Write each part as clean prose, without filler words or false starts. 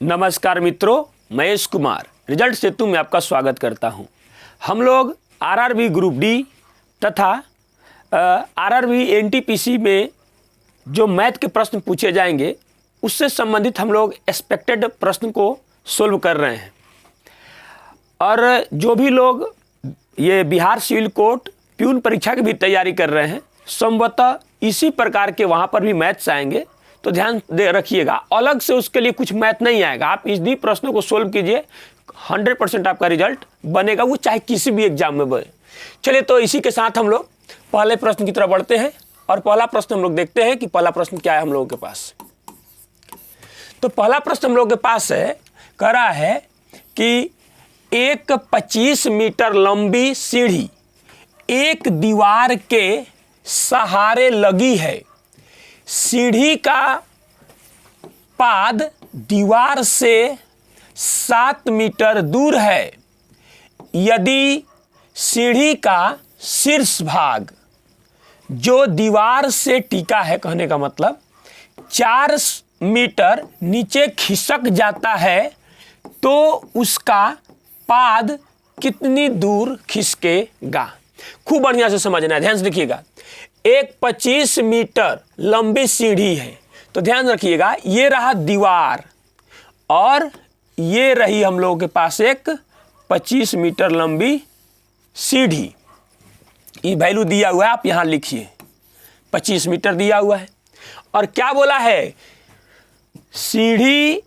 नमस्कार मित्रों, महेश कुमार रिजल्ट सेतु में आपका स्वागत करता हूं। हम लोग आरआरबी ग्रुप डी तथा आरआरबी एनटीपीसी में जो मैथ के प्रश्न पूछे जाएंगे उससे संबंधित हम लोग एक्सपेक्टेड प्रश्न को सोल्व कर रहे हैं। और जो भी लोग ये बिहार सिविल कोर्ट प्यून परीक्षा की भी तैयारी कर रहे हैं, संभवतः इसी प्रकार के वहाँ पर भी मैथ्स आएंगे, तो ध्यान दे रखिएगा। अलग से उसके लिए कुछ मैथ नहीं आएगा, आप इन्हीं प्रश्नों को सोल्व कीजिए, 100% आपका रिजल्ट बनेगा, वो चाहे किसी भी एग्जाम में बने। चलिए, तो इसी के साथ हम लोग पहले प्रश्न की तरफ बढ़ते हैं और पहला प्रश्न हम लोग देखते हैं कि पहला प्रश्न क्या है हम लोगों के पास। तो पहला प्रश्न हम लोगों के पास है, कह रहा है कि एक 25 मीटर लंबी सीढ़ी एक दीवार के सहारे लगी है। सीढ़ी का पाद दीवार से 7 मीटर दूर है। यदि सीढ़ी का शीर्ष भाग जो दीवार से टिका है, कहने का मतलब 4 मीटर नीचे खिसक जाता है, तो उसका पाद कितनी दूर खिसकेगा। खूब बढ़िया से समझना है, ध्यान से देखिएगा। एक 25 मीटर लंबी सीढ़ी है, तो ध्यान रखिएगा, ये रहा दीवार और ये रही हम लोगों के पास एक 25 मीटर लंबी सीढ़ी। ये वैल्यू दिया हुआ है, आप यहां लिखिए, 25 मीटर दिया हुआ है। और क्या बोला है, सीढ़ी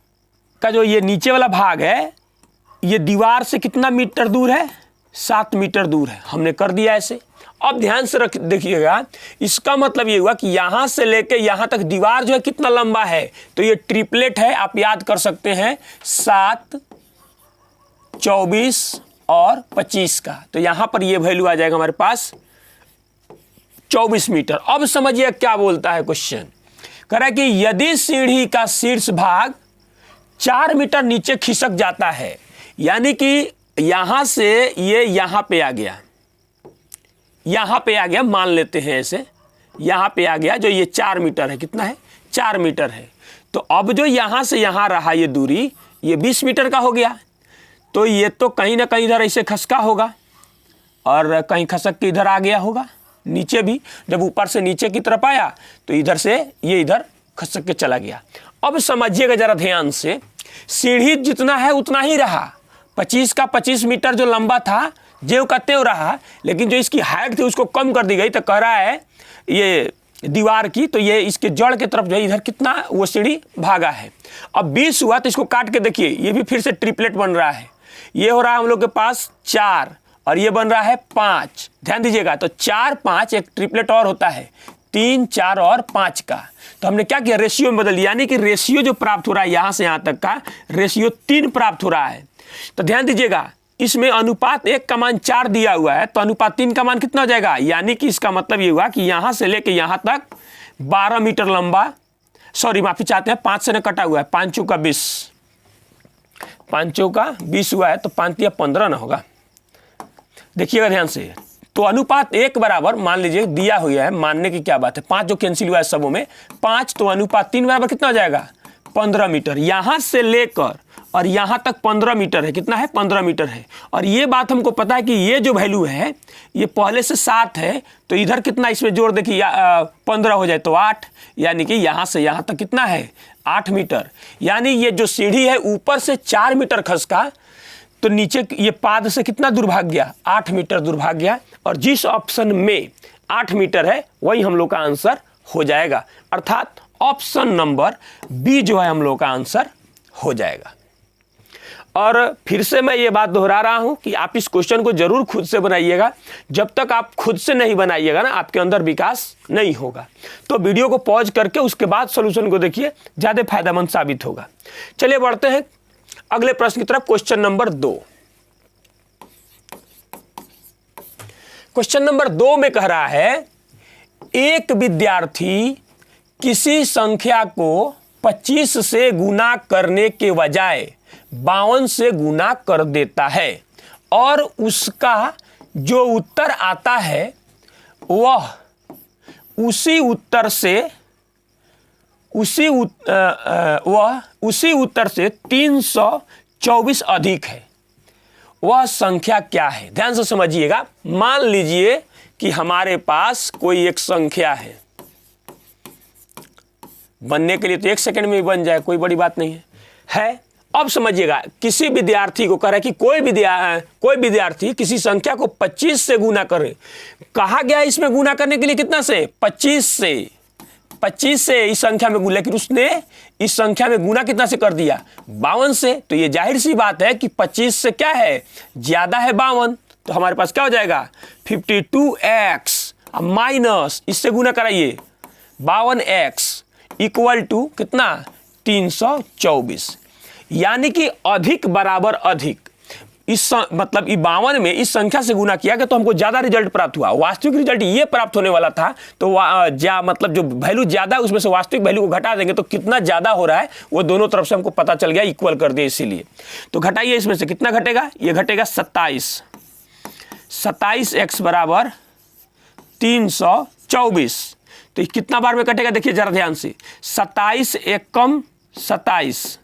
का जो ये नीचे वाला भाग है, ये दीवार से कितना मीटर दूर है, 7 मीटर दूर है। हमने कर दिया ऐसे। अब ध्यान से देखिएगा, इसका मतलब ये हुआ कि यहां से लेके यहां तक दीवार जो है कितना लंबा है, तो ये ट्रिपलेट है, आप याद कर सकते हैं, 7, 24 और 25 का। तो यहां पर ये वैल्यू आ जाएगा हमारे पास 24 मीटर। अब समझिए क्या बोलता है क्वेश्चन, कह रहा है कि यदि सीढ़ी का शीर्ष भाग 4 मीटर नीचे खिसक जाता है, यानी कि यहां से ये यहां पे आ गया, यहां पे आ गया, मान लेते हैं ऐसे, यहां पे आ गया, जो ये 4 मीटर है, कितना है, 4 मीटर है। तो अब जो यहां से यहां रहा ये दूरी, ये 20 मीटर का हो गया। तो ये तो कहीं ना कहीं इधर ऐसे खसका होगा और कहीं खसक के इधर आ गया होगा, नीचे भी जब ऊपर से नीचे की तरफ आया तो इधर से ये इधर खसक के चला गया। अब समझिएगा जरा ध्यान से, सीढ़ी जितना है उतना ही रहा, 25 का 25 मीटर जो लंबा था जेव का त्यों रहा, लेकिन जो इसकी हाइट थी उसको कम कर दी गई। तो कह रहा है ये दीवार की, तो ये इसके जड़ की तरफ जो है इधर कितना वो सीढ़ी भागा है। अब 20 हुआ तो इसको काट के देखिए, ये भी फिर से ट्रिपलेट बन रहा है। ये हो रहा है हम लोग के पास 4 और ये बन रहा है 5। ध्यान दीजिएगा, तो 4, 5 एक ट्रिपलेट और होता है, 3, 4 और 5 का। तो हमने क्या किया, रेशियो में बदल दिया, यानी कि रेशियो जो प्राप्त हो रहा है यहां से यहां तक का रेशियो 3 प्राप्त हो रहा है। तो ध्यान दीजिएगा, इसमें अनुपात 1 का मान 4 दिया हुआ है, तो अनुपात 3 का मान कितना हो जाएगा, यानी कि इसका मतलब ये हुआ कि यहां से लेके यहां तक 12 मीटर लंबा, सॉरी माफी चाहते हैं, 5 से न कटा हुआ है, 5 चौका 20, 5 चौका 20 हुआ है, तो 5 या 15 ना होगा। देखिएगा ध्यान से, तो अनुपात 1 बराबर मान लीजिए दिया हुआ है, मानने की क्या बात है, 5 जो कैंसिल हुआ है सबों में 5, तो अनुपात 3 बराबर कितना हो जाएगा, 15 मीटर। यहां से लेकर और यहां तक 15 मीटर है, कितना है, 15 मीटर है। और ये बात हमको पता है कि ये जो वैल्यू है ये पहले से 7 है, तो इधर कितना इसमें जोड़ देखिए, 15 हो जाए तो 8, यानी कि यहां से यहां तक कितना है, 8 मीटर। यानी ये जो सीढ़ी है ऊपर से 4 मीटर खसका, तो नीचे ये पाद से कितना दूर भाग गया, 8 मीटर दूर भाग गया। और जिस ऑप्शन में 8 मीटर है वही हम लोग का आंसर हो जाएगा, अर्थात ऑप्शन नंबर बी जो है हम लोग का आंसर हो जाएगा। और फिर से मैं ये बात दोहरा रहा हूं कि आप इस क्वेश्चन को जरूर खुद से बनाइएगा। जब तक आप खुद से नहीं बनाइएगा ना, आपके अंदर विकास नहीं होगा। तो वीडियो को पॉज करके उसके बाद सॉल्यूशन को देखिए, ज्यादा फायदेमंद साबित होगा। चलिए बढ़ते हैं अगले प्रश्न की तरफ, क्वेश्चन नंबर 2। क्वेश्चन नंबर 2 में कह रहा है, एक विद्यार्थी किसी संख्या को 25 से गुना करने के बजाय 52 से गुना कर देता है और उसका जो उत्तर आता है वह उसी उत्तर से उसी उत्तर से 324 अधिक है, वह संख्या क्या है? ध्यान से समझिएगा। मान लीजिए कि हमारे पास कोई एक संख्या है, बनने के लिए तो 1 सेकंड में भी बन जाए, कोई बड़ी बात नहीं है। अब समझिएगा, किसी विद्यार्थी को कह रहा है कि कोई विद्यार्थी किसी संख्या को 25 से गुना करे। कहा गया इसमें गुना करने के लिए कितना से? 25 से इस संख्या में गुना, लेकिन उसने इस संख्या में गुना कितना से कर दिया? 52 से। तो ये जाहिर सी बात है कि 25 से क्या है? ज्यादा है 52। तो हमारे पास क्या हो जाएगा? 52x माइनस इससे गुना कराइए 52x इक्वल टू कितना? 324। यानी कि अधिक बराबर अधिक, मतलब 52 में इस संख्या से गुना किया गया तो हमको ज्यादा रिजल्ट प्राप्त हुआ। वास्तविक रिजल्ट ये प्राप्त होने वाला था, तो मतलब जो वैल्यू ज्यादा है उसमें से वास्तविक वैल्यू को घटा देंगे तो कितना ज्यादा हो रहा है वो दोनों तरफ से हमको पता चल गया, इक्वल कर दिया। इसीलिए तो घटाइए, इसमें से कितना घटेगा? ये घटेगा 27x बराबर 324। तो ये कितना बार में कटेगा? देखिए जरा ध्यान से, 27 एक कम 27,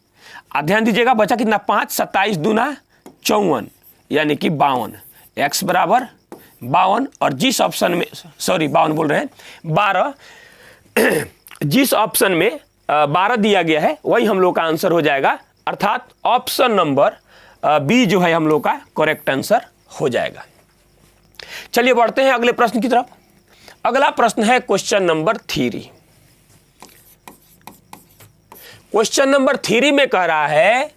ध्यान दीजिएगा, बचा कितना? 5, 27 दूना 54, यानी कि 52। x बराबर 52, और जिस ऑप्शन में 52 बोल रहे हैं 12 जिस ऑप्शन में 12 दिया गया है वही हम लोग का आंसर हो जाएगा, अर्थात ऑप्शन नंबर बी जो है हम लोग का करेक्ट आंसर हो जाएगा। चलिए बढ़ते हैं अगले प्रश्न की तरफ। अगला प्रश्न है क्वेश्चन नंबर 3। क्वेश्चन नंबर 3 में कह रहा है,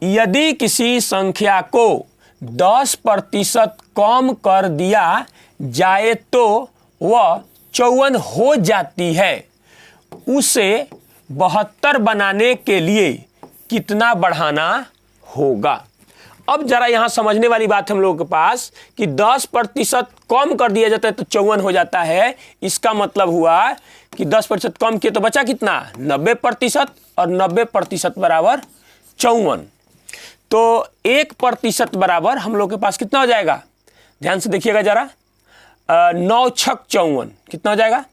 यदि किसी संख्या को 10% कम कर दिया जाए तो वह 54 हो जाती है, उसे 72 बनाने के लिए कितना बढ़ाना होगा? अब जरा यहां समझने वाली बात हम लोगों के पास कि 10% कम कर दिया जाता है तो 54 हो जाता है। इसका मतलब हुआ कि 10% कम किए तो बचा कितना? 90%, और 90% बराबर 54। तो 1% बराबर हम लोग के पास कितना हो जाएगा? ध्यान से देखिएगा जरा, 9 छक 54 कितना हो जाएगा?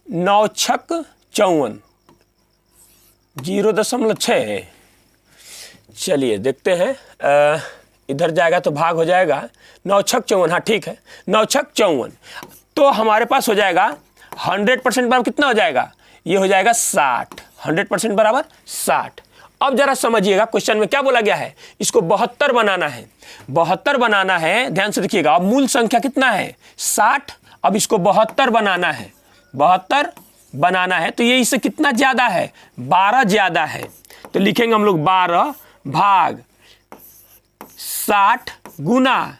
9 छक 54 0.6। चलिए देखते हैं, इधर जाएगा तो भाग हो जाएगा, 9 छक 54, हाँ ठीक है, 9 छक 54। तो हमारे पास हो जाएगा 100% बराबर कितना हो जाएगा? ये हो जाएगा 60। 100% बराबर 60। अब जरा समझिएगा, क्वेश्चन में क्या बोला गया है? इसको 72 बनाना है। 72 बनाना है, ध्यान से देखिएगा। अब मूल संख्या कितना है? 60। अब इसको 72 बनाना है, 72 बनाना है, तो ये इससे कितना ज्यादा है? 12 ज्यादा है। तो लिखेंगे हम लोग 12 भाग 60 गुना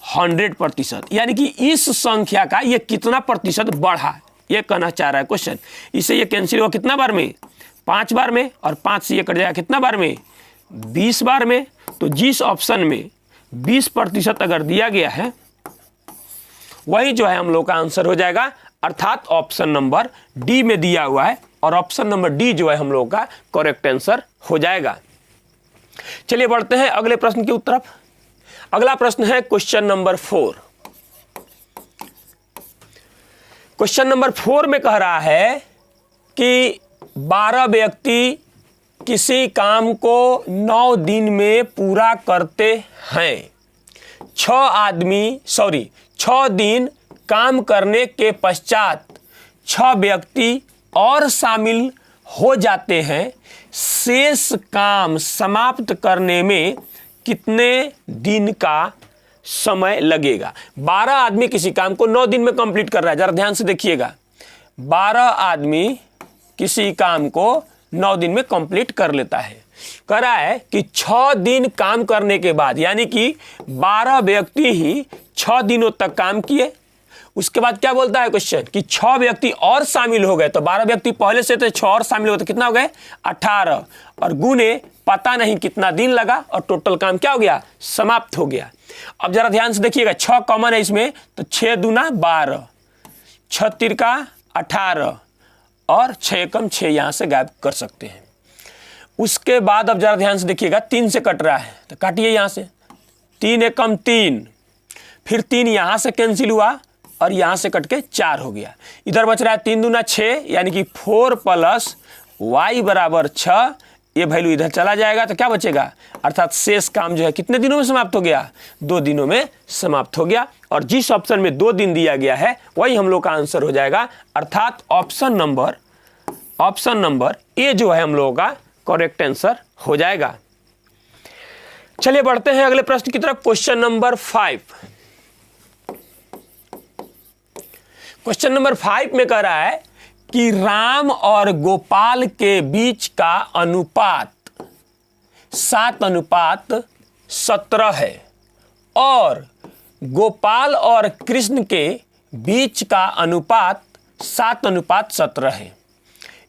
100%, यानी कि इस संख्या का ये कितना प्रतिशत बढ़ा, ये कहना चाह रहा है क्वेश्चन। इसे ये कैंसिल हुआ कितना बार में? 5 बार में, और 5 से ये कट जाएगा कितना बार में? 20 बार में। तो जिस ऑप्शन में 20% अगर दिया गया है वही जो है हम लोग का आंसर हो जाएगा, अर्थात ऑप्शन नंबर डी में दिया हुआ है, और ऑप्शन नंबर डी जो है हम लोग का करेक्ट आंसर हो जाएगा। चलिए बढ़ते हैं अगले प्रश्न की तरफ। अगला प्रश्न है क्वेश्चन नंबर 4। क्वेश्चन नंबर 4 में कह रहा है कि 12 व्यक्ति किसी काम को 9 दिन में पूरा करते हैं। 6 दिन काम करने के पश्चात 6 व्यक्ति और शामिल हो जाते हैं। शेष काम समाप्त करने में कितने दिन का समय लगेगा? 12 आदमी किसी काम को 9 दिन में कंप्लीट कर रहा है। जरा ध्यान से देखिएगा, 12 आदमी किसी काम को 9 दिन में कंप्लीट कर लेता है। कह रहा है कि 6 दिन काम करने के बाद, यानी कि 12 व्यक्ति ही 6 दिनों तक काम किए। उसके बाद क्या बोलता है क्वेश्चन कि 6 व्यक्ति और शामिल हो गए। तो 12 व्यक्ति पहले से थे, 6 और शामिल हो गए तो कितना हो गए? 18, और गुने पता नहीं कितना दिन लगा, और टोटल काम क्या हो गया? समाप्त हो गया। अब जरा ध्यान से देखिएगा, 6 कॉमन है इसमें, तो 6 दूना 12, 6 तिरका 18, और 6 कम 6 यहां से गायब कर सकते हैं। उसके बाद अब जरा ध्यान से देखिएगा, 3 से कट रहा है तो काटिए यहां से, 3 एकम 3, फिर 3 यहां से कैंसिल हुआ, और यहाँ से कट के 4 हो गया। इधर बच रहा है 3 दूना 6 यानी कि 4 + y = 6। ये वैल्यू इधर चला जाएगा तो क्या बचेगा, अर्थात शेष काम जो है कितने दिनों में समाप्त हो गया, 2 दिनों में समाप्त हो गया। और जिस ऑप्शन में 2 दिन दिया गया है वही हम लोग का आंसर हो जाएगा, अर्थात ऑप्शन नंबर ए जो है हम लोगों का करेक्ट आंसर हो जाएगा। चलिए बढ़ते हैं अगले प्रश्न की तरफ। Question number 5। क्वेश्चन नंबर 5 में कह रहा है कि राम और गोपाल के बीच का अनुपात 7:17 है और गोपाल और कृष्ण के बीच का अनुपात 7:17 है।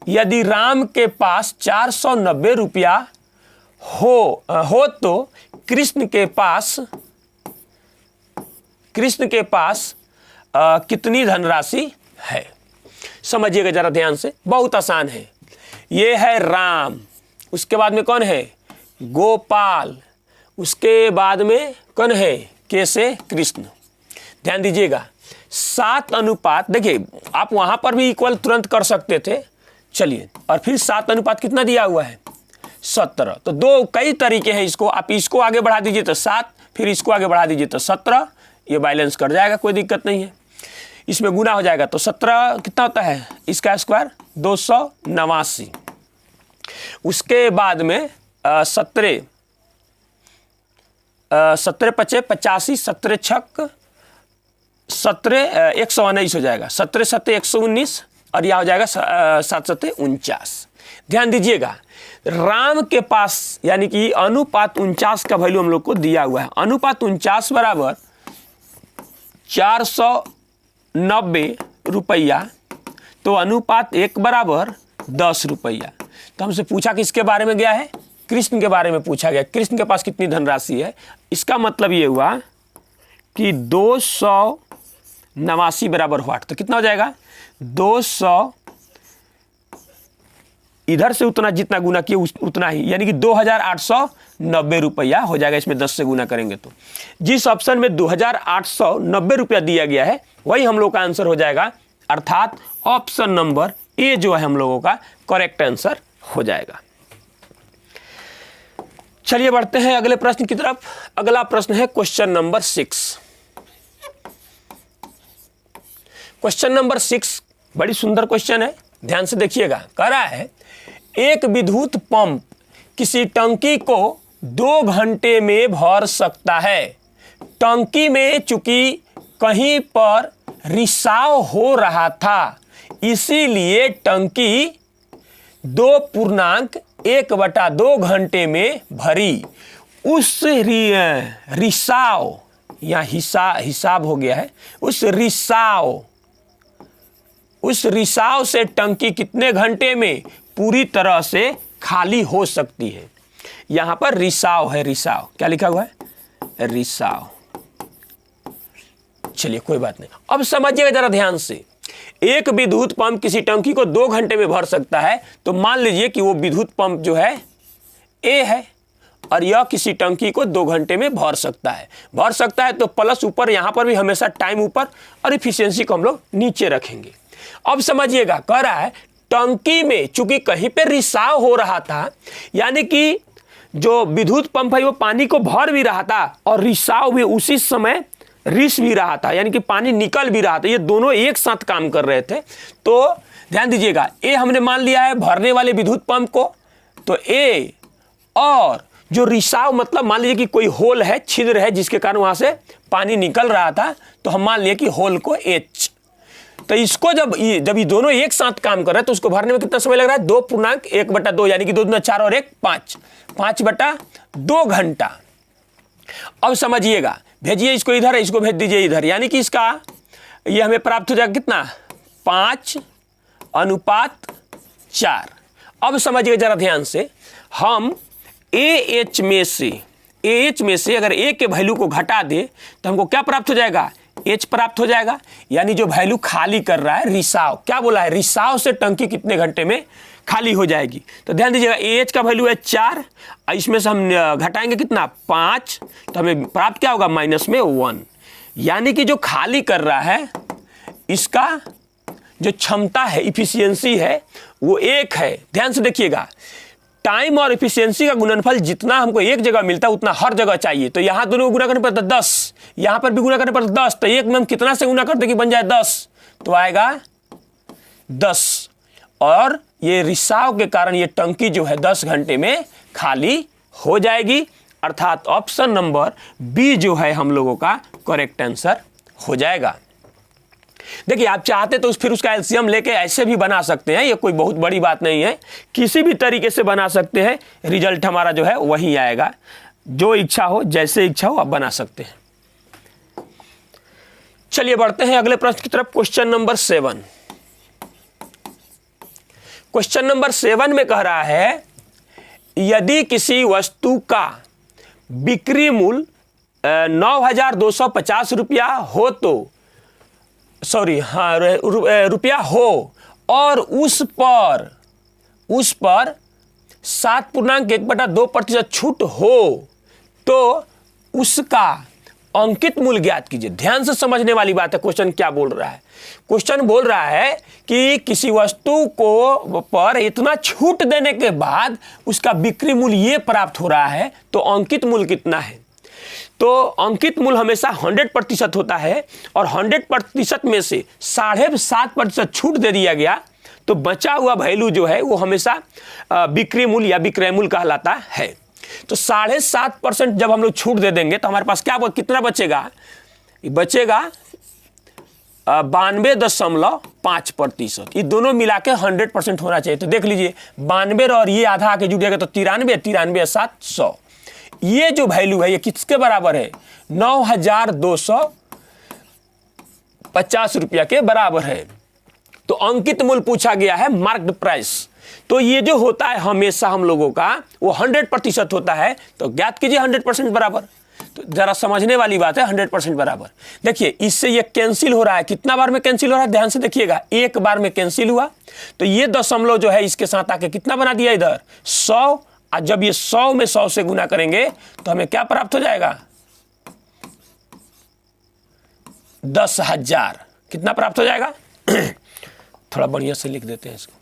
यदि राम के पास 490 रुपया हो तो कृष्ण के पास कितनी धनराशि है। समझिएगा जरा ध्यान से, बहुत आसान है। ये है राम, उसके बाद में कौन है, गोपाल, उसके बाद में कौन है, के से कृष्ण। ध्यान दीजिएगा 7 अनुपात, देखिए आप वहां पर भी इक्वल तुरंत कर सकते थे। चलिए, और फिर 7 अनुपात कितना दिया हुआ है, 17। तो दो कई तरीके हैं इसको, आप इसको आगे बढ़ा दीजिए तो 7, फिर इसको आगे बढ़ा दीजिए तो 17, ये बैलेंस कर जाएगा, कोई दिक्कत नहीं है। इसमें गुना हो जाएगा तो 17 कितना होता है, इसका स्क्वायर 289। उसके बाद में 17 × 5 = 85, 17 × 6 = 119 हो जाएगा, 17 × 7 = 119 और यह हो जाएगा 7 × 7 = 49। ध्यान दीजिएगा राम के पास यानी कि अनुपात 49 का वैल्यू हम लोग को दिया हुआ है। अनुपात 49 बराबर 490 रुपया, तो अनुपात 1 बराबर 10 रुपया। तो हमसे पूछा किसके बारे में गया है, कृष्ण के बारे में पूछा गया। कृष्ण के पास कितनी धनराशि है, इसका मतलब ये हुआ कि 289 बराबर 8, तो कितना हो जाएगा 200, इधर से उतना जितना गुना किए उतना ही, यानी कि 2890 रुपया हो जाएगा। इसमें 10 से गुना करेंगे तो जिस ऑप्शन में 2890 रुपया दिया गया है वही हम लोग का आंसर हो जाएगा, अर्थात ऑप्शन नंबर ए जो है हम लोगों का करेक्ट आंसर हो जाएगा। चलिए बढ़ते हैं अगले प्रश्न की तरफ। अगला प्रश्न है क्वेश्चन नंबर 6। क्वेश्चन नंबर 6 बड़ी सुंदर क्वेश्चन है, ध्यान से देखिएगा। कह रहा है एक विद्युत पंप किसी टंकी को 2 घंटे में भर सकता है। टंकी में चूंकि कहीं पर रिसाव हो रहा था, इसीलिए टंकी 2.1/2 घंटे में भरी। उस रिसाव या हिसाब हो गया है, उस रिसाव से टंकी कितने घंटे में पूरी तरह से खाली हो सकती है। यहां पर रिसाव है, रिसाव क्या लिखा हुआ है, रिसाव। चलिए कोई बात नहीं, अब समझिएगा जरा ध्यान से। एक विद्युत पंप किसी टंकी को 2 घंटे में भर सकता है, तो मान लीजिए कि वो विद्युत पंप जो है ए है और यह किसी टंकी को 2 घंटे में भर सकता है। तो प्लस ऊपर, यहां पर भी हमेशा टाइम ऊपर और इफिशियंसी को हम लोग नीचे रखेंगे। अब समझिएगा, कह रहा है टंकी में चूंकि कहीं पे रिसाव हो रहा था, यानी कि जो विद्युत पंप है वो पानी को भर भी रहा था और रिसाव भी उसी समय रिस भी रहा था, यानी कि पानी निकल भी रहा था। ये दोनों एक साथ काम कर रहे थे। तो ध्यान दीजिएगा, ए हमने मान लिया है भरने वाले विद्युत पंप को, तो ए, और जो रिसाव मतलब मान लीजिए कि कोई होल है, छिद्र है जिसके कारण वहां से पानी निकल रहा था, तो हम मान लिए कि होल को एच। तो इसको जब ये दोनों एक साथ काम कर रहे हैं तो उसको भरने में कितना समय लग रहा है, 2.1/2 यानी कि 2 दूना 4 और 1 5, 5/2 घंटा। अब समझिएगा, भेजिए इसको इधर, इसको भेज दीजिए इधर, यानी कि इसका ये हमें प्राप्त हो जाएगा कितना, 5:4। अब समझिए जरा ध्यान से, हम AH में से अगर A के वैल्यू को घटा दे तो हमको क्या प्राप्त हो जाएगा, H प्राप्त हो जाएगा। यानी जो वैल्यू खाली कर रहा है, रिसाव, क्या बोला है, रिसाव से टंकी कितने घंटे में खाली हो जाएगी। तो ध्यान दीजिएगा, AH का वैल्यू है 4, इसमें से हम घटाएंगे कितना, 5, तो हमें प्राप्त क्या होगा, -1। यानी कि जो खाली कर रहा है इसका जो क्षमता है, इफिशियंसी है, वो 1 है। ध्यान से देखिएगा, टाइम और इफिशियंसी का गुणनफल जितना हमको एक जगह मिलता है उतना हर जगह चाहिए। तो यहाँ दोनों को गुना करने पर 10, यहाँ पर भी गुना करने पर 10, तो एक में हम कितना से गुना करते कि बन जाए 10, तो आएगा 10। और ये रिसाव के कारण ये टंकी जो है 10 घंटे में खाली हो जाएगी, अर्थात ऑप्शन नंबर बी जो है हम लोगों का करेक्ट आंसर हो जाएगा। देखिए, आप चाहते तो फिर उसका एलसीएम लेके ऐसे भी बना सकते हैं, ये कोई बहुत बड़ी बात नहीं है, किसी भी तरीके से बना सकते हैं, रिजल्ट हमारा जो है वही आएगा। जो इच्छा हो, जैसे इच्छा हो आप बना सकते हैं। चलिए बढ़ते हैं अगले प्रश्न की तरफ। Question number 7। क्वेश्चन नंबर 7 में कह रहा है, यदि किसी वस्तु का बिक्री मूल्य 9,250 रुपया हो तो रुपया हो और उस पर 7.1/2% छूट हो तो उसका अंकित मूल्य ज्ञात कीजिए। ध्यान से समझने वाली बात है, क्वेश्चन क्या बोल रहा है। क्वेश्चन बोल रहा है कि किसी वस्तु को पर इतना छूट देने के बाद उसका बिक्री मूल्य ये प्राप्त हो रहा है, तो अंकित मूल्य कितना है। तो अंकित मूल्य हमेशा 100% होता है और 100% में से 7.5% छूट दे दिया गया तो बचा हुआ वैल्यू जो है वो हमेशा बिक्री मूल्य या विक्रय मूल्य कहलाता है। तो 7.5% जब हम लोग छूट दे देंगे तो हमारे पास कितना बचेगा, बचेगा 92.5%। ये दोनों मिला के 100% होना चाहिए। तो देख लीजिए, 92 और ये आधा आके जुड़ जाएगा तो 93 7 100। ये जो वैल्यू है ये किसके बराबर है, 9,250 रुपया के बराबर है। तो अंकित मूल्य पूछा गया है, मार्क्ड प्राइस। तो ये जो होता है हमेशा हम लोगों का वो 100% होता है। तो ज्ञात कीजिए 100% बराबर। तो जरा समझने वाली बात है, 100% बराबर। देखिए, इससे ये कैंसिल हो रहा है, कितना बार में कैंसिल हो रहा है, ध्यान से देखिएगा, एक बार में कैंसिल हुआ। तो ये दशमलव जो है इसके साथ आके कितना बना दिया इधर 100। और जब ये 100 में 100 से गुना करेंगे तो हमें क्या प्राप्त हो जाएगा, 10,000। कितना प्राप्त हो जाएगा थोड़ा बढ़िया से लिख देते हैं इसको,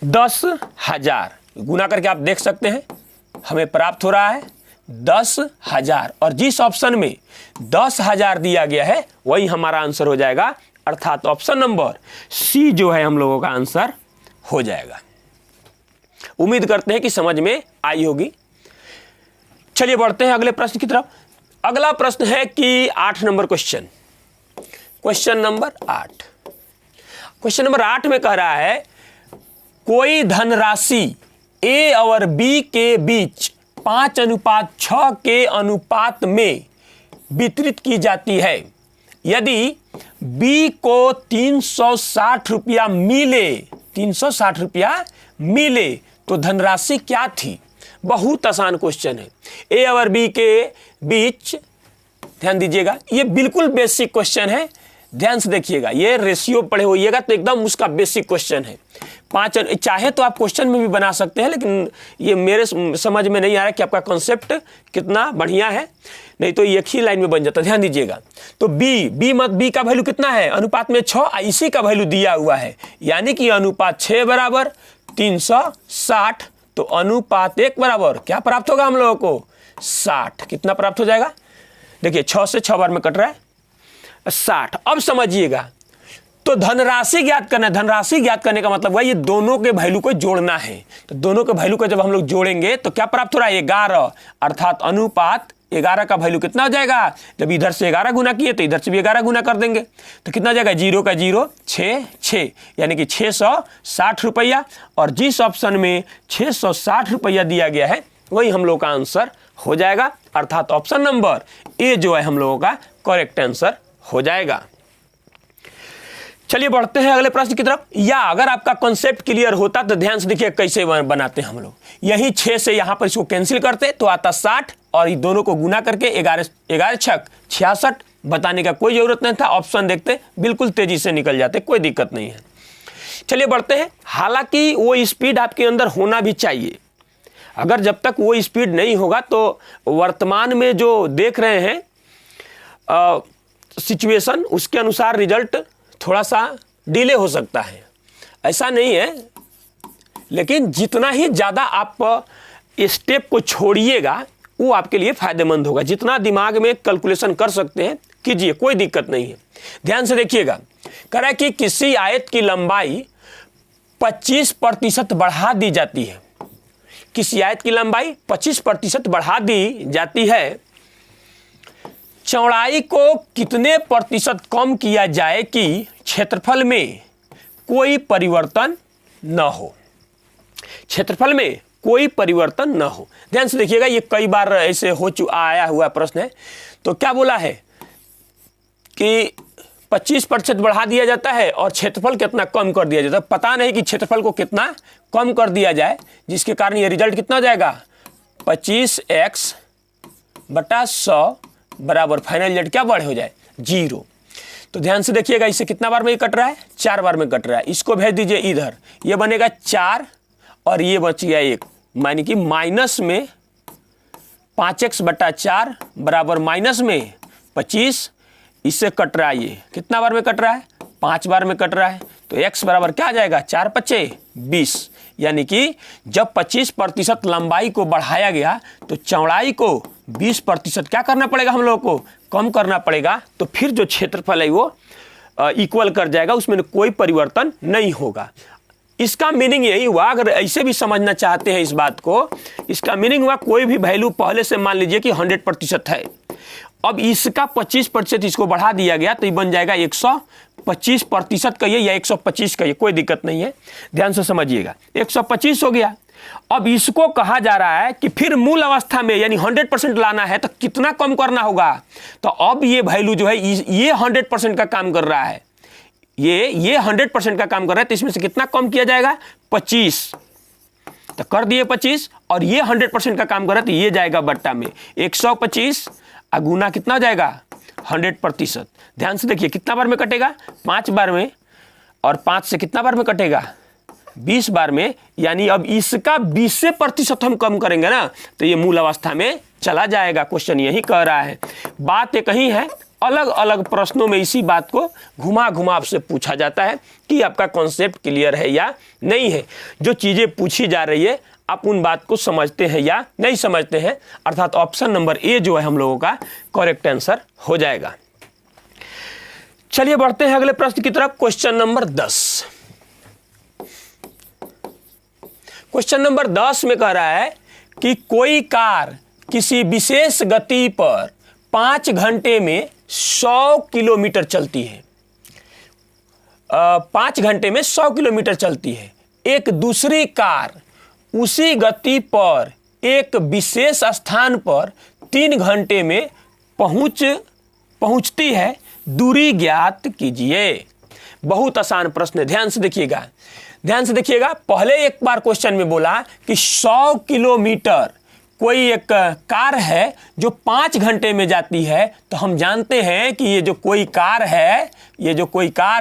10,000 गुना करके आप देख सकते हैं हमें प्राप्त हो रहा है 10,000। और जिस ऑप्शन में 10,000 दिया गया है वही हमारा आंसर हो जाएगा, अर्थात ऑप्शन नंबर सी जो है हम लोगों का आंसर हो जाएगा। उम्मीद करते हैं कि समझ में आई होगी। चलिए बढ़ते हैं अगले प्रश्न की तरफ। अगला प्रश्न है कि 8 number question, question number 8। Question number 8 में कह रहा है, कोई धनराशि ए और बी के बीच 5:6 के अनुपात में वितरित की जाती है। यदि बी को 360 रुपया मिले, 360 रुपया मिले तो धनराशि क्या थी। बहुत आसान क्वेश्चन है। ए और बी के बीच, ध्यान दीजिएगा, ये बिल्कुल बेसिक क्वेश्चन है। ध्यान से देखिएगा, ये रेशियो पढ़े होइएगा तो एकदम उसका बेसिक क्वेश्चन है। 5 चाहे तो आप क्वेश्चन में भी बना सकते हैं, लेकिन ये मेरे समझ में नहीं आ रहा कि आपका कॉन्सेप्ट कितना बढ़िया है, नहीं तो एक ही लाइन में बन जाता। ध्यान दीजिएगा, तो बी का वैल्यू कितना है, अनुपात में 6, इसी का वैल्यू दिया हुआ है, यानी कि अनुपात 6 बराबर 360। तो अनुपात 1 बराबर क्या प्राप्त होगा हम लोगों को, 60। कितना प्राप्त हो जाएगा, देखिए 6 से 6 बार में कट रहा है 60। अब समझिएगा, तो धनराशि ज्ञात करना है। धनराशि ज्ञात करने का मतलब हुआ ये दोनों के वैल्यू को जोड़ना है। तो दोनों के वैल्यू को जब हम लोग जोड़ेंगे तो क्या प्राप्त हो रहा है, 11, अर्थात अनुपात 11 का वैल्यू कितना हो जाएगा, जब इधर से 11 गुना किए तो इधर से भी 11 गुना कर देंगे तो कितना हो जाएगा, 0 का 0 6, यानी कि 660 रुपया। और जिस ऑप्शन में 660 रुपया दिया गया है वही हम लोग का आंसर हो जाएगा, अर्थात ऑप्शन नंबर ए जो है हम लोगों का करेक्ट आंसर हो जाएगा। चलिए बढ़ते हैं अगले प्रश्न की तरफ। या अगर आपका कॉन्सेप्ट क्लियर होता तो ध्यान से देखिए कैसे बनाते हैं हम लोग। यही 6 से यहां पर इसको कैंसिल करते तो आता 60 और ये दोनों को गुना करके 11 छक 66। बताने का कोई जरूरत नहीं था, ऑप्शन देखते बिल्कुल तेजी से निकल जाते, कोई दिक्कत नहीं है। चलिए बढ़ते हैं। हालांकि वो स्पीड आपके अंदर होना भी चाहिए, अगर जब तक वो स्पीड नहीं होगा तो वर्तमान में जो देख रहे हैं सिचुएशन, उसके अनुसार रिजल्ट थोड़ा सा डिले हो सकता है, ऐसा नहीं है, लेकिन जितना ही ज़्यादा आप स्टेप को छोड़िएगा वो आपके लिए फ़ायदेमंद होगा। जितना दिमाग में कैलकुलेशन कर सकते हैं कीजिए, कोई दिक्कत नहीं है। ध्यान से देखिएगा, कह रहा है कि किसी आयत की लंबाई 25% बढ़ा दी जाती है। किसी आयत की लंबाई 25% बढ़ा दी जाती है, चौड़ाई को कितने प्रतिशत कम किया जाए कि क्षेत्रफल में कोई परिवर्तन न हो। क्षेत्रफल में कोई परिवर्तन न हो। ध्यान से देखिएगा, ये कई बार ऐसे आया हुआ प्रश्न है। तो क्या बोला है कि 25% बढ़ा दिया जाता है और क्षेत्रफल कितना कम कर दिया जाता है। पता नहीं कि क्षेत्रफल को कितना कम कर दिया जाए, जिसके कारण ये रिजल्ट कितना हो जाएगा, 25x बटा 100 बराबर फाइनल रिजल्ट क्या बढ़ हो जाए, 0। तो ध्यान से देखिएगा, इसे कितना बार में ये कट रहा है, 4 बार में कट रहा है। इसको भेज दीजिए इधर, ये बनेगा 4 और ये बच गया 1, मानी कि माइनस में 5x बटा 4 बराबर माइनस में 25। इससे कट रहा है, ये कितना बार में कट रहा है, 5 बार में कट रहा है। तो x बराबर क्या आ जाएगा, 4 पचे 20। यानी कि जब 25% लंबाई को बढ़ाया गया तो चौड़ाई को 20% क्या करना पड़ेगा, हम लोगों को कम करना पड़ेगा। तो फिर जो क्षेत्रफल है वो इक्वल कर जाएगा, उसमें कोई परिवर्तन नहीं होगा। इसका मीनिंग यही हुआ, अगर ऐसे भी समझना चाहते हैं इस बात को, इसका मीनिंग हुआ कोई भी वैल्यू पहले से मान लीजिए कि 100% है, अब इसका 25% इसको बढ़ा दिया गया तो ये बन जाएगा 125% कहिए या 125 कहिए, कोई दिक्कत नहीं है। ध्यान से समझिएगा, 125 हो गया। अब इसको कहा जा रहा है कि फिर मूल अवस्था में यानी 100% लाना है तो कितना कम करना होगा। तो अब ये वैल्यू जो है ये 100% का काम कर रहा है, ये 100% का काम कर रहा है, तो इसमें से कितना कम किया जाएगा, 25। तो कर दिए 25 और ये 100% का काम कर रहा है तो ये जाएगा बट्टा में 125 गुना कितना जाएगा, 100%। ध्यान से देखिए कितना बार में कटेगा, 5 बार में, और 5 से कितना बार में कटेगा, 20 बार में। यानी अब इसका 20% हम कम करेंगे ना तो ये मूल अवस्था में चला जाएगा। क्वेश्चन यही कह रहा है, बात एक ही है, अलग अलग प्रश्नों में इसी बात को घुमा घुमा आपसे पूछा जाता है कि आपका कॉन्सेप्ट क्लियर है या नहीं है। जो चीज़ें पूछी जा रही है आप उन बात को समझते हैं या नहीं समझते हैं, अर्थात ऑप्शन नंबर ए जो है हम लोगों का करेक्ट आंसर हो जाएगा। चलिए बढ़ते हैं अगले प्रश्न की तरफ। Question number 10। क्वेश्चन नंबर 10 में कह रहा है कि कोई कार किसी विशेष गति पर 5 घंटे में 100 किलोमीटर चलती है। 5 घंटे में 100 किलोमीटर चलती है। एक दूसरी कार उसी गति पर एक विशेष स्थान पर 3 घंटे में पहुंचती है, दूरी ज्ञात कीजिए। बहुत आसान प्रश्न है, ध्यान से देखिएगा, ध्यान से देखिएगा। पहले एक बार क्वेश्चन में बोला कि 100 किलोमीटर कोई एक कार है जो 5 घंटे में जाती है, तो हम जानते हैं कि ये जो कोई कार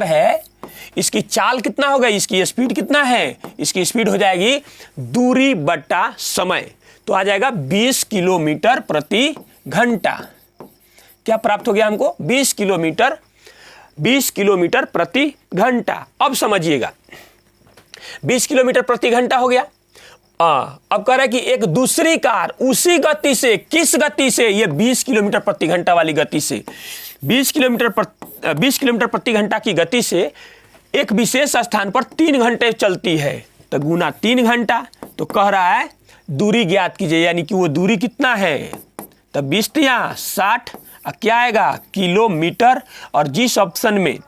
है इसकी चाल कितना होगा, इसकी स्पीड कितना है, इसकी स्पीड हो जाएगी दूरी बटा समय, तो आ जाएगा 20 किलोमीटर प्रति घंटा। क्या प्राप्त हो गया हमको, 20 किलोमीटर प्रति घंटा। अब समझिएगा 20 किलोमीटर प्रति घंटा हो गया। अब कह रहा है कि एक दूसरी कार उसी गति से, किस गति से, ये 20 किलोमीटर प्रति घंटा वाली गति से, 20 किलोमीटर प्रति घंटा की गति से एक विशेष स्थान पर 3 घंटे चलती है, तो गुना 3 घंटा। तो कह रहा है दूरी ज्ञात कीजिए, यानी कि वो दूरी कितना है, तो 20 या 60, क्या आएगा किलोमीटर, और जिस ऑप्शन में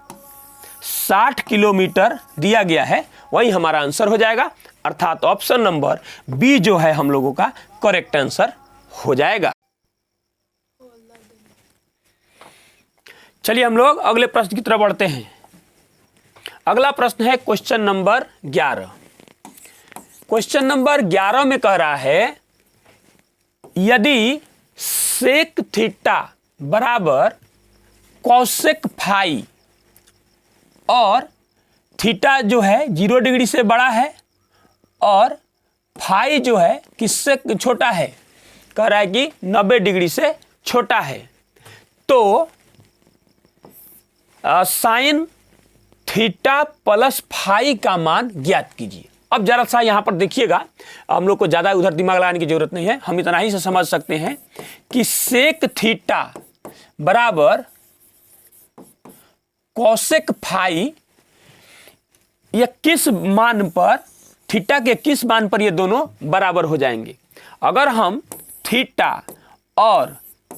60 किलोमीटर दिया गया है वही हमारा आंसर हो जाएगा, अर्थात ऑप्शन नंबर बी जो है हम लोगों का करेक्ट आंसर हो जाएगा। चलिए हम लोग अगले प्रश्न की तरफ बढ़ते हैं। अगला प्रश्न है क्वेश्चन नंबर 11। क्वेश्चन नंबर 11 में कह रहा है यदि सेक थीटा बराबर कॉसेक फाई और थीटा जो है 0 डिग्री से बड़ा है और फाई जो है किससे छोटा है, कह रहा है कि 90 डिग्री से छोटा है, तो साइन थीटा प्लस फाई का मान ज्ञात कीजिए। अब जरा सा यहां पर देखिएगा, हम लोग को ज्यादा उधर दिमाग लगाने की जरूरत नहीं है, हम इतना ही से समझ सकते हैं कि सेक थीटा बराबर कोसेक फाई, यह किस मान पर, थीटा के किस मान पर ये दोनों बराबर हो जाएंगे। अगर हम थीटा और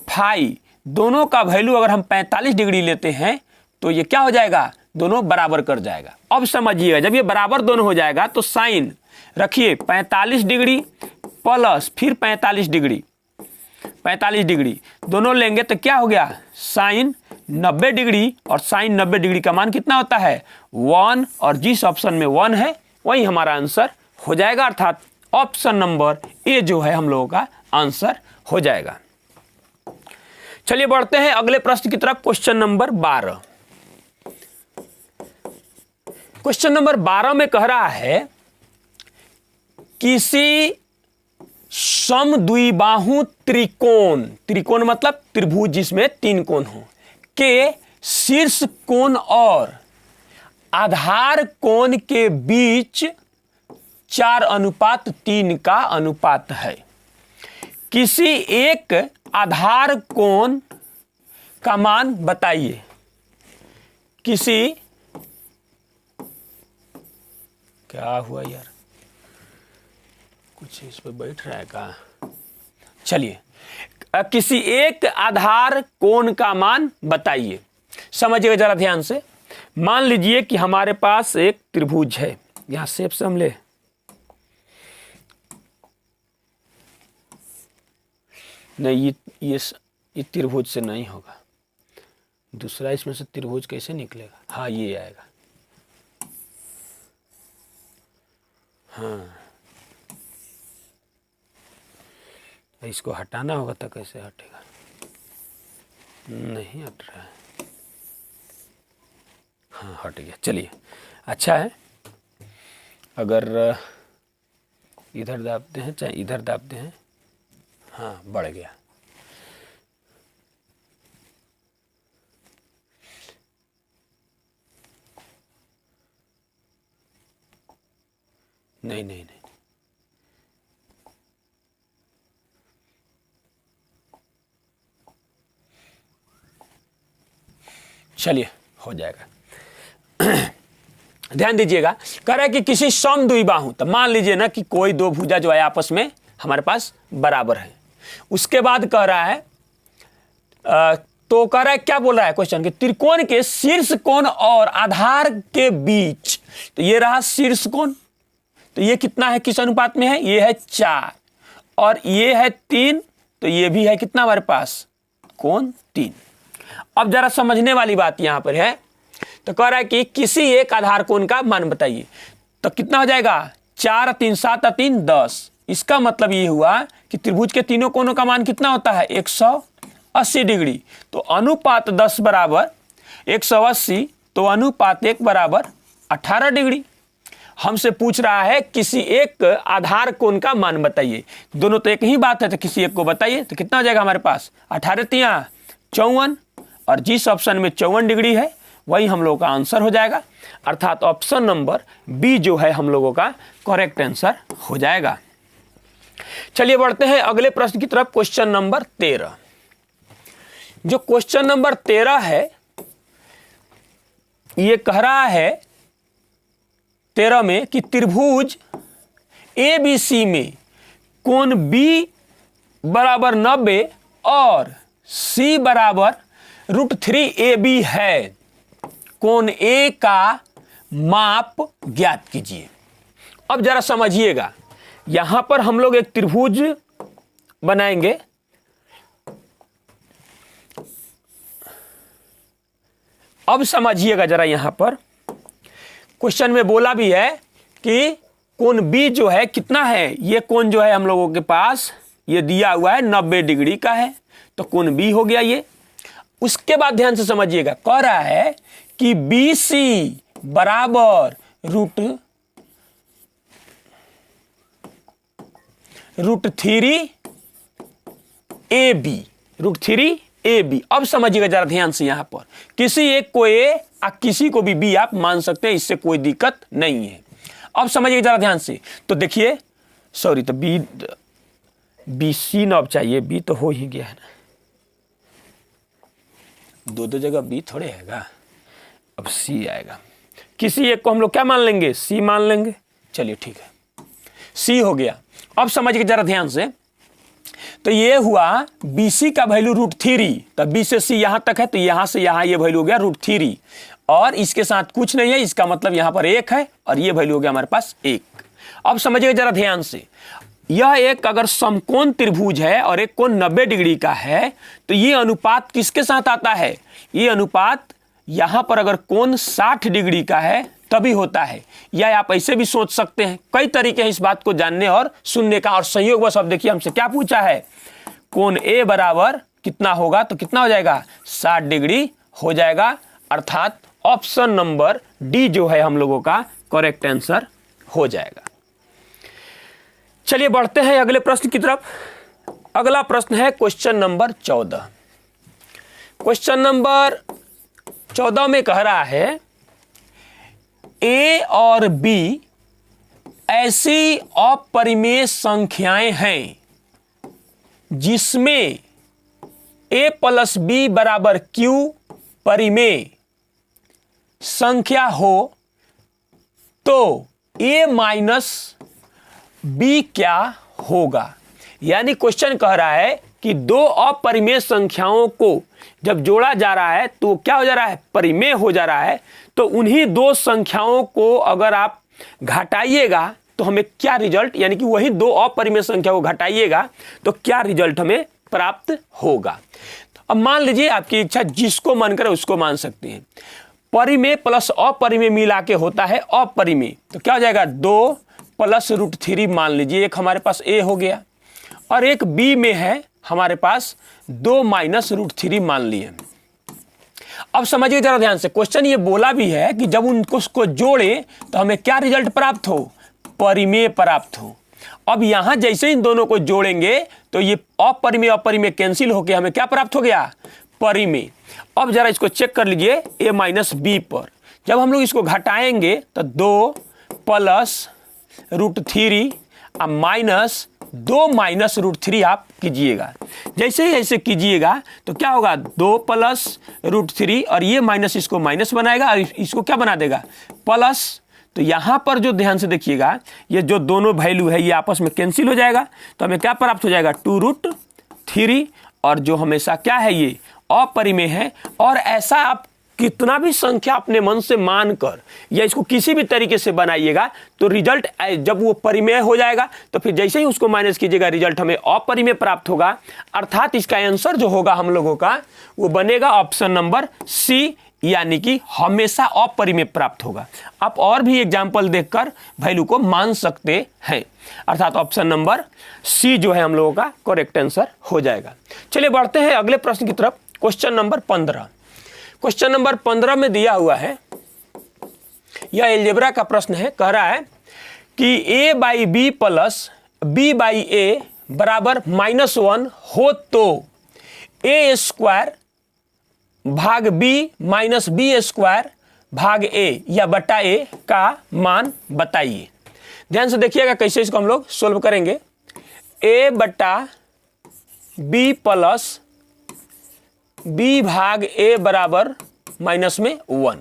फाई दोनों का वैल्यू अगर हम 45 डिग्री लेते हैं तो ये क्या हो जाएगा, दोनों बराबर कर जाएगा। अब समझिएगा, जब ये बराबर दोनों हो जाएगा तो साइन रखिए 45 डिग्री प्लस फिर 45 डिग्री, 45 डिग्री दोनों लेंगे तो क्या हो गया, साइन 90 डिग्री, और साइन 90 डिग्री का मान कितना होता है 1, और जिस ऑप्शन में 1 है वही हमारा आंसर हो जाएगा, अर्थात ऑप्शन नंबर ए जो है हम लोगों का आंसर हो जाएगा। चलिए बढ़ते हैं अगले प्रश्न की तरफ, क्वेश्चन नंबर 12। क्वेश्चन नंबर 12 में कह रहा है किसी समद्विबाहु त्रिकोण, त्रिकोण मतलब त्रिभुज जिसमें 3 कोण हो, के शीर्ष कोण और आधार कोण के बीच 4:3 का अनुपात है। किसी एक आधार कोण का मान बताइए। किसी, क्या हुआ यार, कुछ इस पे बैठ रहा है का, चलिए किसी एक आधार कोण का मान बताइए। समझिएगा जरा ध्यान से। मान लीजिए कि हमारे पास एक त्रिभुज है, यहां शेप से हम ले, नहीं ये त्रिभुज से नहीं होगा, दूसरा इसमें से त्रिभुज कैसे निकलेगा, हाँ ये आएगा, हाँ इसको हटाना होगा तो कैसे हटेगा, नहीं हट रहा है, हाँ हट गया। चलिए अच्छा है, अगर इधर दाबते हैं चाहे इधर दाबते हैं, हाँ बढ़ गया। नहीं नहीं नहीं, चलिए हो जाएगा। ध्यान दीजिएगा, कह रहा है कि किसी समद्विबाहु, तो मान लीजिए ना कि कोई दो भुजा जो है आपस में हमारे पास बराबर है। उसके बाद कह रहा है तो कह रहा है, क्या बोल रहा है क्वेश्चन कि त्रिकोण के शीर्ष कोण और आधार के बीच, तो ये रहा शीर्ष कोण, तो ये कितना है, किस अनुपात में है, ये है 4 और ये है 3, तो ये भी है कितना हमारे पास, कोण 3। अब जरा समझने वाली बात यहां पर है, तो कह रहा है कि किसी एक आधार कोण का मान बताइए, तो कितना हो जाएगा, 4 3 7 3 10। इसका मतलब ये हुआ कि त्रिभुज के तीनों कोणों का मान कितना होता है 180 डिग्री, तो अनुपात 10 बराबर 180, तो अनुपात 1 बराबर 18 डिग्री। हमसे पूछ रहा है किसी एक आधार कोण का मान बताइए, दोनों तो एक ही बात है, तो किसी एक को बताइए, तो कितना हो जाएगा हमारे पास 18 3 54, और जिस ऑप्शन में 54 डिग्री है वही हम लोगों का आंसर हो जाएगा, अर्थात ऑप्शन नंबर बी जो है हम लोगों का करेक्ट आंसर हो जाएगा। चलिए बढ़ते हैं अगले प्रश्न की तरफ, क्वेश्चन नंबर 13। जो क्वेश्चन नंबर 13 है, ये कह रहा है 13 में कि त्रिभुज ABC में कोण B बराबर 90 और C बराबर √3AB है, कोण A का माप ज्ञात कीजिए। अब जरा समझिएगा, यहां पर हम लोग एक त्रिभुज बनाएंगे, अब समझिएगा जरा, यहां पर क्वेश्चन में बोला भी है कि कोण B जो है कितना है, ये कोण जो है हम लोगों के पास ये दिया हुआ है 90 डिग्री का है, तो कोण B हो गया ये। उसके बाद ध्यान से समझिएगा, कह रहा है कि BC बराबर √3AB, ए बी। अब समझिएगा जरा ध्यान से, यहां पर किसी एक को ए और किसी को भी बी आप मान सकते हैं, इससे कोई दिक्कत नहीं है। अब समझिएगा जरा ध्यान से, तो देखिए सॉरी, तो बी सी न अब चाहिए, बी तो हो ही गया है ना, दो जगह बी थोड़े आएगा, अब सी आएगा। किसी एक को हम लोग क्या मान लेंगे, सी मान लेंगे। चलिए ठीक है, सी हो गया। अब समझिए जरा ध्यान से, तो ये हुआ बी सी का वैल्यू √3, तो बी से सी यहां तक है, तो यहां से यहां ये वैल्यू हो गया √3, और इसके साथ कुछ नहीं है, इसका मतलब यहां पर 1 है, और ये वैल्यू हो गया हमारे पास 1। अब समझिए जरा ध्यान से, यह एक अगर समकोण त्रिभुज है और एक कोण 90 डिग्री का है, तो ये अनुपात किसके साथ आता है, ये अनुपात यहां पर अगर कोण 60 डिग्री का है तभी होता है। या आप ऐसे भी सोच सकते हैं, कई तरीके हैं इस बात को जानने और सुनने का। और संयोगवश अब देखिए हमसे क्या पूछा है, कोण ए बराबर कितना होगा, तो कितना हो जाएगा 60 डिग्री हो जाएगा, अर्थात ऑप्शन नंबर डी जो है हम लोगों का करेक्ट आंसर हो जाएगा। चलिए बढ़ते हैं अगले प्रश्न की तरफ। अगला प्रश्न है क्वेश्चन नंबर 14। क्वेश्चन नंबर 14 में कह रहा है ए और बी ऐसी अपरिमेय संख्याएं हैं जिसमें a + b = q परिमेय संख्या हो, तो a - b क्या होगा। यानी क्वेश्चन कह रहा है कि दो अपरिमेय संख्याओं को जब जोड़ा जा रहा है तो क्या हो जा रहा है, परिमेय हो जा रहा है। तो उन्हीं दो संख्याओं को अगर आप घटाइएगा तो हमें क्या रिजल्ट, यानी कि वही दो अपरिमेय संख्या को घटाइएगा तो क्या रिजल्ट हमें प्राप्त होगा। अब मान लीजिए आपकी इच्छा, जिसको मन करे उसको मान सकते हैं। परिमेय प्लस अपरिमेय मिला के होता है अपरिमेय, तो क्या हो जाएगा 2 + √3 मान लीजिए। एक हमारे पास ए हो गया और एक बी में है हमारे पास 2 - √3 मान लिए। अब समझिए जरा ध्यान से, क्वेश्चन ये बोला भी है कि जब उनको जोड़े तो हमें क्या रिजल्ट प्राप्त हो, परिमेय प्राप्त हो। अब यहां जैसे इन दोनों को जोड़ेंगे तो ये अपरिमेय अपरिमेय कैंसिल होकर हमें क्या प्राप्त हो गया, परिमेय। अब जरा इसको चेक कर लीजिए a - b पर, जब हम लोग इसको घटाएंगे तो 2 + √3 माइनस 2 - √3 आप कीजिएगा। जैसे ही ऐसे कीजिएगा तो क्या होगा, 2 + √3 और ये माइनस इसको माइनस बनाएगा और इसको क्या बना देगा, प्लस। तो यहाँ पर जो ध्यान से देखिएगा, ये जो दोनों वैल्यू है ये आपस में कैंसिल हो जाएगा, तो हमें क्या प्राप्त हो जाएगा 2√3, और जो हमेशा क्या है ये अपरिमेय है। और ऐसा आप कितना भी संख्या अपने मन से मानकर या इसको किसी भी तरीके से बनाइएगा तो रिजल्ट जब वो परिमेय हो जाएगा तो फिर जैसे ही उसको माइनस कीजिएगा रिजल्ट हमें अपरिमेय प्राप्त होगा। अर्थात इसका आंसर जो होगा हम लोगों का वो बनेगा ऑप्शन नंबर सी, यानी कि हमेशा अपरिमेय प्राप्त होगा। आप और भी एग्जाम्पल देखकर वैल्यू को मान सकते हैं, अर्थात ऑप्शन नंबर सी जो है हम लोगों का करेक्ट आंसर हो जाएगा। चलिए बढ़ते हैं अगले प्रश्न की तरफ। Question number 15। क्वेश्चन नंबर 15 में दिया हुआ है, यह अलजेब्रा का प्रश्न है। कह रहा है कि a/b + b/a = -1 हो तो a² भाग b - b² भाग a या बटा a का मान बताइए। ध्यान से देखिएगा कैसे इसको हम लोग सोल्व करेंगे। a/b + b भाग a बराबर -1।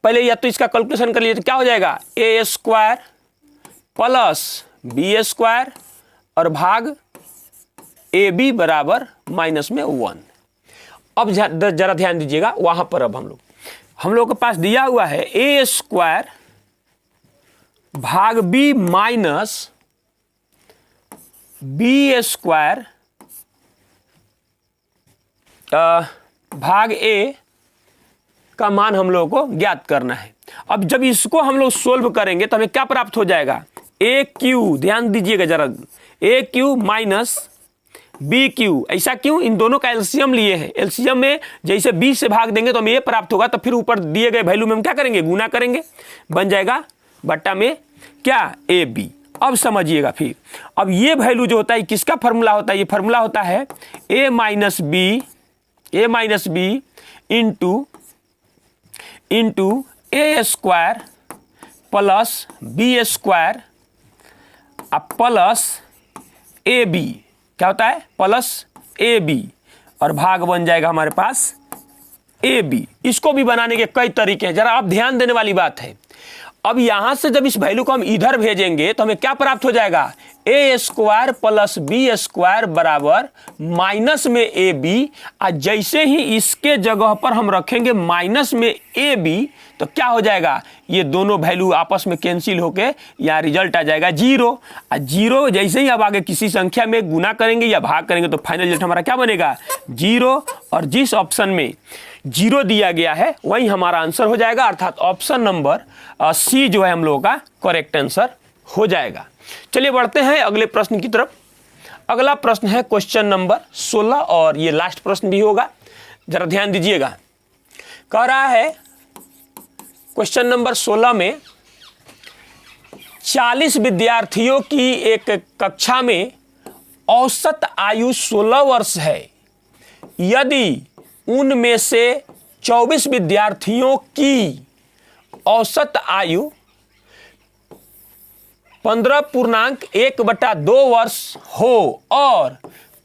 पहले या तो इसका कैलकुलेशन कर लीजिए, तो क्या हो जाएगा a² + b² और भाग ab बराबर -1। अब जरा ध्यान दीजिएगा वहां पर, अब हम लोग के पास दिया हुआ है a² भाग b - b² भाग a का मान हम लोगों को ज्ञात करना है। अब जब इसको हम लोग सोल्व करेंगे तो हमें क्या प्राप्त हो जाएगा, AQ, ध्यान दीजिएगा जरा, AQ - BQ। ऐसा क्यों, इन दोनों का एलसीएम लिए हैं। एलसीएम में जैसे b से भाग देंगे तो हमें ये प्राप्त होगा, तो फिर ऊपर दिए गए वैल्यू में हम क्या करेंगे, गुना करेंगे, बन जाएगा बट्टा में क्या AB। अब समझिएगा फिर, अब ये वैल्यू जो होता है किसका फॉर्मूला होता है? ये फॉर्मूला होता है a minus b into a square plus b square plus a b, क्या होता है? प्लस ए बी, और भाग बन जाएगा हमारे पास ए बी। इसको भी बनाने के कई तरीके हैं, जरा आप ध्यान देने वाली बात है। अब यहां से जब इस वैल्यू को हम इधर भेजेंगे तो हमें क्या प्राप्त हो जाएगा? ए स्क्वायर प्लस बी स्क्वायर बराबर माइनस में ए बी। जैसे ही इसके जगह पर हम रखेंगे माइनस में ए बी तो क्या हो जाएगा? ये दोनों वैल्यू आपस में कैंसिल होके यहाँ रिजल्ट आ जाएगा 0। जीरो जैसे ही अब आगे किसी संख्या में गुना करेंगे या भाग करेंगे तो फाइनल रिजल्ट हमारा क्या बनेगा? 0। और जिस ऑप्शन में 0 दिया गया है वही हमारा आंसर हो जाएगा, अर्थात ऑप्शन नंबर सी जो है हम लोगों का करेक्ट आंसर हो जाएगा। चलिए बढ़ते हैं अगले प्रश्न की तरफ। अगला प्रश्न है क्वेश्चन नंबर 16 और ये लास्ट प्रश्न भी होगा, जरा ध्यान दीजिएगा। कह रहा है क्वेश्चन नंबर 16 में 40 विद्यार्थियों की एक कक्षा में औसत आयु 16 वर्ष है। यदि उनमें से 24 विद्यार्थियों की औसत आयु 15.1/2 वर्ष हो और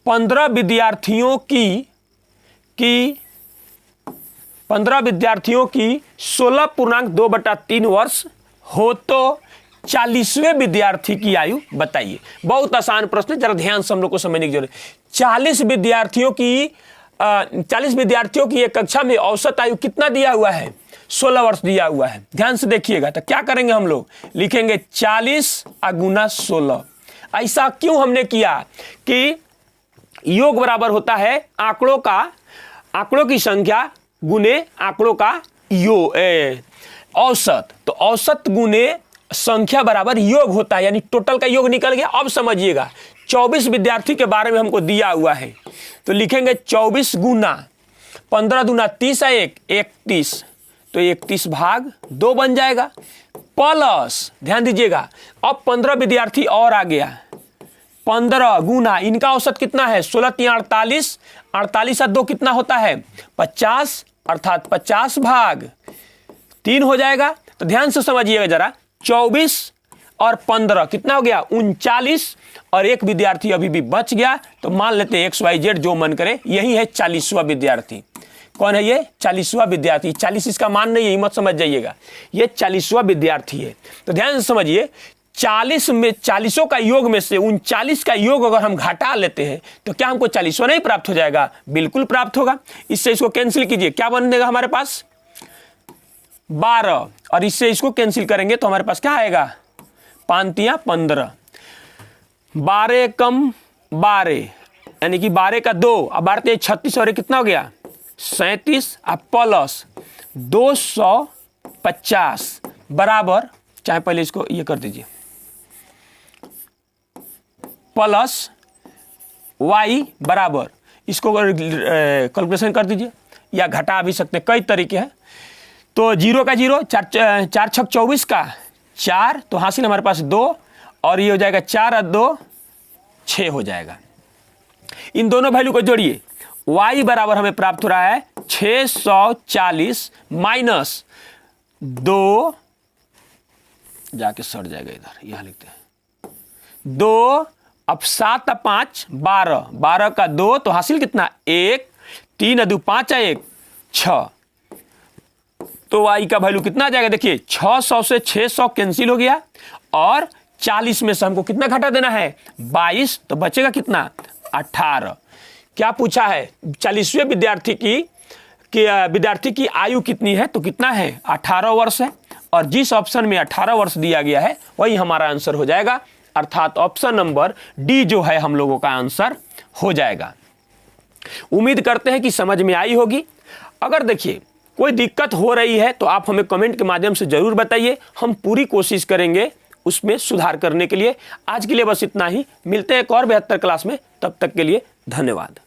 15 विद्यार्थियों की 16.2/3 वर्ष हो तो 40वें विद्यार्थी की आयु बताइए। बहुत आसान प्रश्न है, जरा ध्यान से हम लोग को समझने की जरूरत है। 40 विद्यार्थियों की एक कक्षा में औसत आयु कितना दिया हुआ है? 16 वर्ष दिया हुआ है। ध्यान से देखिएगा तो क्या करेंगे हम लोग? लिखेंगे 40 गुना 16। ऐसा क्यों हमने किया कि योग बराबर होता है आंकड़ों की संख्या गुने आंकड़ों का औसत। तो औसत गुने संख्या बराबर योग होता है, यानी टोटल का योग निकल गया। अब समझिएगा 24 विद्यार्थी के बारे में हमको दिया हुआ है तो लिखेंगे 24 गुना 15 दूना 30 है 31, तो 31 भाग 2 बन जाएगा। प्लस ध्यान दीजिएगा अब 15 विद्यार्थी और आ गया, 15 गुना इनका औसत कितना है? 16 3 48, 48 और 2 कितना होता है? 50, अर्थात 50 भाग 3 हो जाएगा। तो ध्यान से समझिएगा जरा, 24 और 15 कितना हो गया? 39, और एक विद्यार्थी अभी भी बच गया तो मान लेते हैं XYZ जो मन करे, यही है 40वां विद्यार्थी। कौन है ये? 40वां विद्यार्थी। 40 इसका मान नहीं है, मत समझ जाइएगा, ये 40वां विद्यार्थी है। तो ध्यान से समझिए 40 में 40 का योग में से 39 का योग अगर हम घटा लेते हैं तो क्या हमको 40वां नहीं प्राप्त हो जाएगा? बिल्कुल प्राप्त होगा। इससे इसको कैंसिल कीजिए, क्या बनेगा हमारे पास? 12, और इससे इसको कैंसिल करेंगे तो हमारे पास क्या आएगा? 5 तिया 15, 12 कम 12 यानी कि 12 का 2, अब 12 36 और कितना हो गया? 37 प्लस 250 बराबर, चाहे पहले इसको ये कर दीजिए, प्लस y बराबर, इसको कैलकुलेशन कर दीजिए या घटा भी सकते हैं, कई तरीके हैं। तो 0 का 0, 4 6 24 का 4, तो हासिल हमारे पास 2, और ये हो जाएगा 4 और 2 6 हो जाएगा। इन दोनों वैल्यू को जोड़िए, y बराबर हमें प्राप्त हो रहा है 640 माइनस 2, जाके सट जाएगा इधर, यहां लिखते हैं 2, अब 7 और 5 12, 12 का 2 तो हासिल कितना? 1, 3 और 2 5 और 1 6, तो y का वैल्यू कितना आ जाएगा? देखिए 600 से 600 कैंसिल हो गया, और 40 में से हमको कितना घटा देना है? 22, तो बचेगा कितना? 18। क्या पूछा है? 40वें विद्यार्थी की आयु कितनी है? तो कितना है? 18 वर्ष है, और जिस ऑप्शन में 18 वर्ष दिया गया है वही हमारा आंसर हो जाएगा, अर्थात ऑप्शन नंबर डी जो है हम लोगों का आंसर हो जाएगा। उम्मीद करते हैं कि समझ में आई होगी। अगर देखिए कोई दिक्कत हो रही है तो आप हमें कमेंट के माध्यम से जरूर बताइए, हम पूरी कोशिश करेंगे उसमें सुधार करने के लिए। आज के लिए बस इतना ही, मिलते हैं एक और बेहतर क्लास में, तब तक के लिए धन्यवाद।